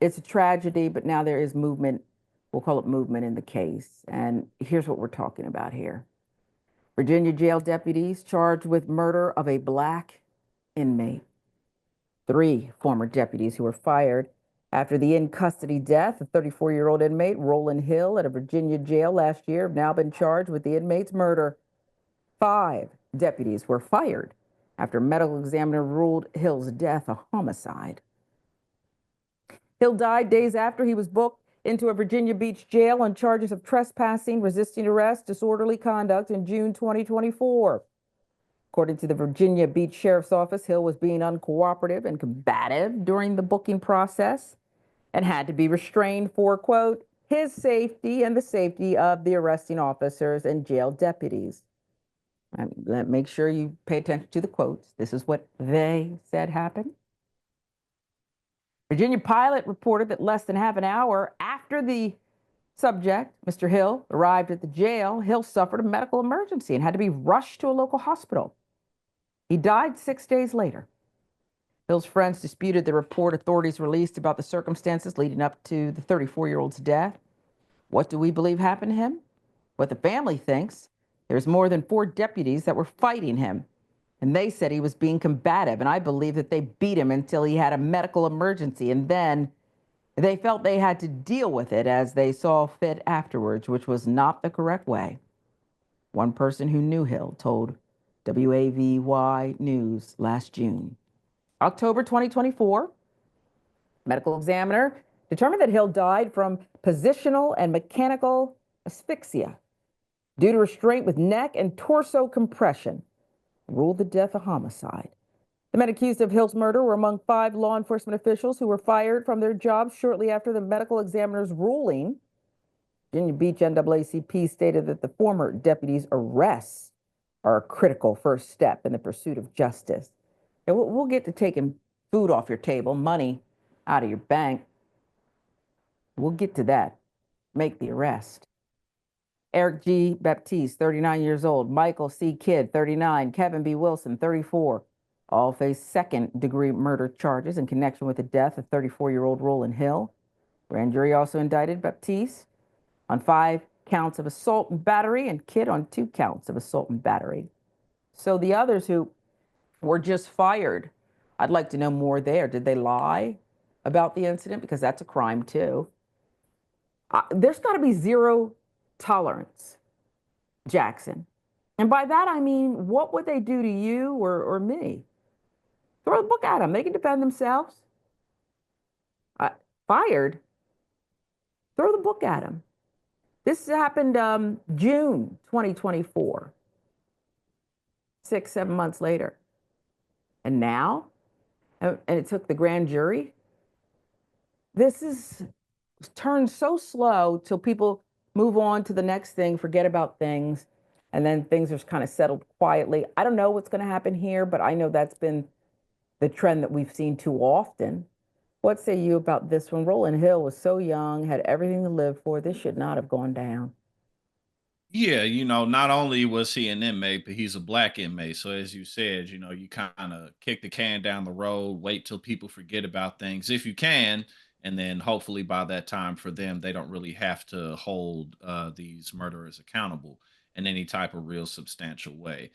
It's a tragedy, but now there is movement. We'll call it movement in the case. And here's what we're talking about here. Virginia jail deputies charged with murder of a black inmate. Three former deputies who were fired after the in custody death of 34-year-old inmate Rolin Hill at a Virginia jail last year have now been charged with the inmate's murder. Five deputies were fired after a medical examiner ruled Hill's death a homicide. Hill died days after he was booked into a Virginia Beach jail on charges of trespassing, resisting arrest, disorderly conduct in June 2024. According to the Virginia Beach Sheriff's Office, Hill was being uncooperative and combative during the booking process and had to be restrained for, quote, his safety and the safety of the arresting officers and jail deputies. Make sure you pay attention to the quotes. This is what they said happened. Virginia Pilot reported that less than half an hour after the subject, Mr. Hill, arrived at the jail, Hill suffered a medical emergency and had to be rushed to a local hospital. He died 6 days later. Hill's friends disputed the report authorities released about the circumstances leading up to the 34-year-old's death. What do we believe happened to him? What the family thinks, there's more than 4 deputies that were fighting him, and they said he was being combative, and I believe that they beat him until he had a medical emergency, and then they felt they had to deal with it as they saw fit afterwards, which was not the correct way. One person who knew Hill told WAVY News last June. October 2024, medical examiner determined that Hill died from positional and mechanical asphyxia due to restraint with neck and torso compression, ruled the death a homicide. The men accused of Hill's murder were among 5 law enforcement officials who were fired from their jobs shortly after the medical examiner's ruling. Virginia Beach NAACP stated that the former deputies' arrests are a critical first step in the pursuit of justice. And we'll get to taking food off your table, money out of your bank. We'll get to that. Make the arrest. Eric G. Baptiste, 39 years old. Michael C. Kidd, 39. Kevin B. Wilson, 34. All face second-degree murder charges in connection with the death of 34-year-old Rolin Hill. Grand jury also indicted Baptiste on 5 counts of assault and battery and Kidd on 2 counts of assault and battery. So the others who were just fired, I'd like to know more there. Did they lie about the incident? Because that's a crime too. There's got to be zero tolerance, Jackson. And by that, I mean, what would they do to you or me? Throw the book at them. They can defend themselves. Fired? Throw the book at them. This happened June 2024, 6, 7 months later. And now, and it took the grand jury. This is turned so slow till people move on to the next thing, forget about things, and then things are kind of settled quietly. I don't know what's going to happen here, but I know that's been the trend that we've seen too often. What say you about this one? Rolin Hill was so young, had everything to live for. This should not have gone down. Yeah, not only was he an inmate, but he's a black inmate. So as you said, you kind of kick the can down the road, wait till people forget about things if you can, and then hopefully by that time for them, they don't really have to hold these murderers accountable in any type of real substantial way.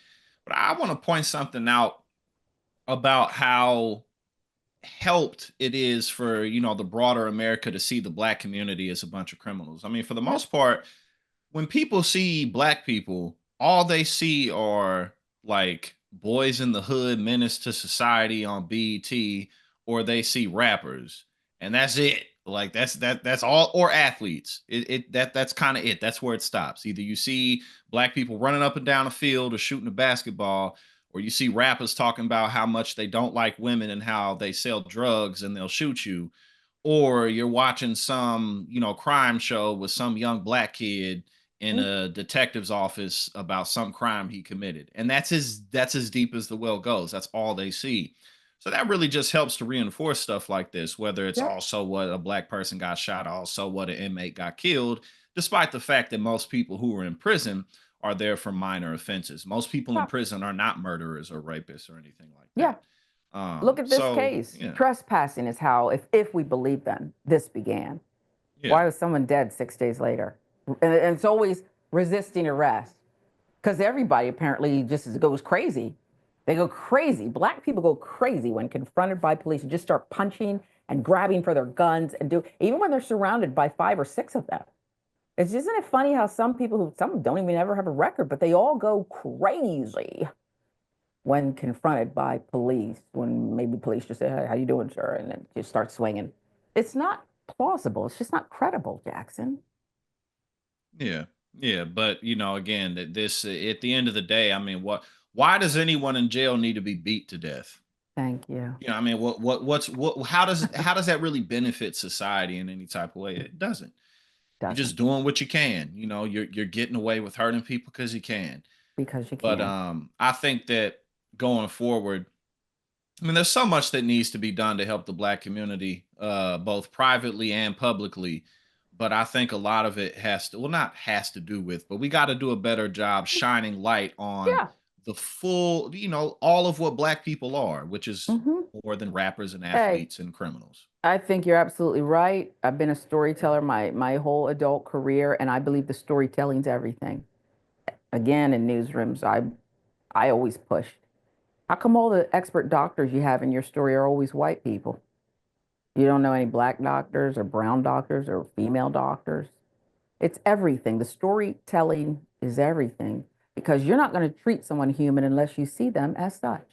But I want to point something out about how helped it is for the broader America to see the black community as a bunch of criminals. I mean, for the Yep. most part, when people see black people, all they see are like boys in the hood, menace to society on BET, or they see rappers, and that's it. Like that's all, or athletes. That's kind of it. That's where it stops. Either you see black people running up and down a field or shooting a basketball, or you see rappers talking about how much they don't like women and how they sell drugs and they'll shoot you, or you're watching some crime show with some young black kid in Mm. a detective's office about some crime he committed, and that's as deep as the well goes. That's all they see. So that really just helps to reinforce stuff like this, whether it's Yep. also what a black person got shot, also what an inmate got killed, despite the fact that most people who are in prison are there for minor offenses. Most people in Yep. prison are not murderers or rapists or anything like Yeah. that. Look at this So case. yeah, Trespassing is how, if we believe them, this began. yeah, Why was someone dead 6 days later? And it's always resisting arrest because everybody apparently just goes crazy. They go crazy. Black people go crazy when confronted by police and just start punching and grabbing for their guns and even when they're surrounded by 5 or 6 of them. Isn't it funny how some don't even ever have a record, but they all go crazy when confronted by police, when maybe police just say, hey, how you doing, sir? And then just start swinging. It's not plausible. It's just not credible, Jackson. yeah, yeah. But again, that this at the end of the day, I mean, what? Why does anyone in jail need to be beat to death? Thank you. I mean, what? How does that really benefit society in any type of way? It doesn't. You're Doesn't. just doing what you can. You're getting away with hurting people because you can. Because you But can. I think that going forward, I mean, there's so much that needs to be done to help the Black community, both privately and publicly. But I think a lot of it well, not has to do with, but we got to do a better job shining light on Yeah. the full, all of what Black people are, which is Hmm. more than rappers and Hey, athletes and criminals. I think you're absolutely right. I've been a storyteller my whole adult career, and I believe the storytelling's everything. Again, in newsrooms, I always pushed. How come all the expert doctors you have in your story are always white people? You don't know any black doctors or brown doctors or female doctors? It's everything. The storytelling is everything because you're not going to treat someone human unless you see them as such.